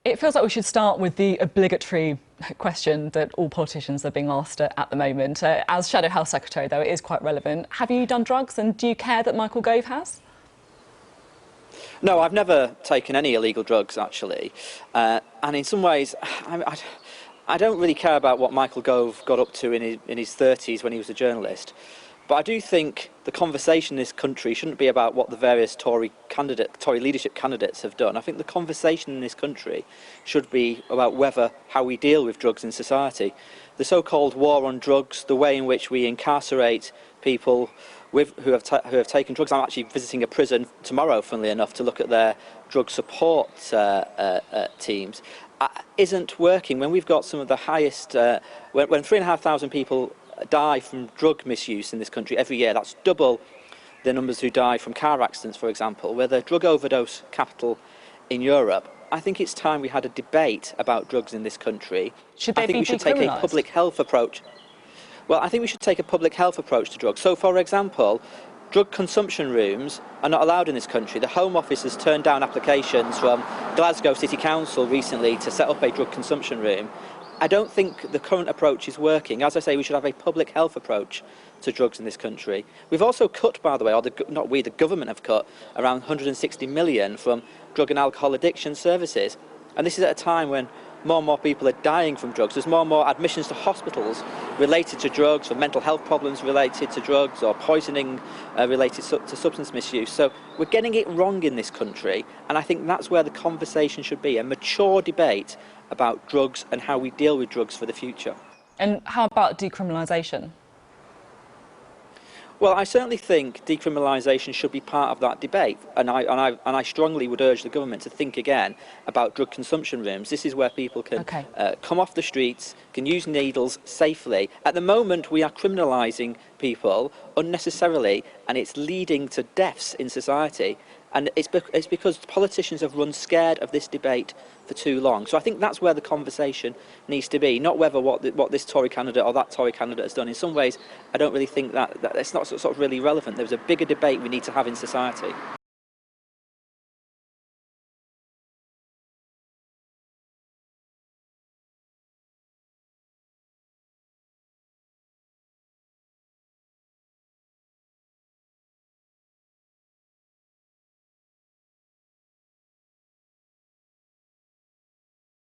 It feels like we should start with the obligatory question that all politicians are being asked at the moment. As Shadow Health Secretary, though, it is quite relevant. Have you done drugs, and do you care that Michael Gove has? No, I've never taken any illegal drugs, actually. And in some ways, I don't really care about what Michael Gove got up to in his 30s when he was a journalist. But I do think the conversation in this country shouldn't be about what the various Tory leadership candidates have done. I think the conversation in this country should be about how we deal with drugs in society. The so-called war on drugs, the way in which we incarcerate people who have taken drugs. I'm actually visiting a prison tomorrow, funnily enough, to look at their drug support teams. Isn't working when we've got some of the highest, when 3,500 people die from drug misuse in this country every year. That's double the numbers who die from car accidents, for example. We're the drug overdose capital in Europe. I think it's time we had a debate about drugs in this country. I think we should take a public health approach. Well, I think we should take a public health approach to drugs. So, for example, drug consumption rooms are not allowed in this country. The Home Office has turned down applications from Glasgow City Council recently to set up a drug consumption room. I don't think the current approach is working. As I say, we should have a public health approach to drugs in this country. We've also cut, by the way, the government have cut around 160 million from drug and alcohol addiction services. And this is at a time when more and more people are dying from drugs. There's more and more admissions to hospitals related to drugs, or mental health problems related to drugs, or poisoning related to substance misuse. So we're getting it wrong in this country, and I think that's where the conversation should be, a mature debate about drugs and how we deal with drugs for the future. And how about decriminalisation? Well, I certainly think decriminalisation should be part of that debate, and I strongly would urge the government to think again about drug consumption rooms. This is where people can come off the streets, can use needles safely. At the moment, we are criminalising people unnecessarily, and it's leading to deaths in society. And it's because politicians have run scared of this debate for too long. So I think that's where the conversation needs to be, not whether what this Tory candidate or that Tory candidate has done. In some ways, I don't really think that it's not sort of really relevant. There's a bigger debate we need to have in society.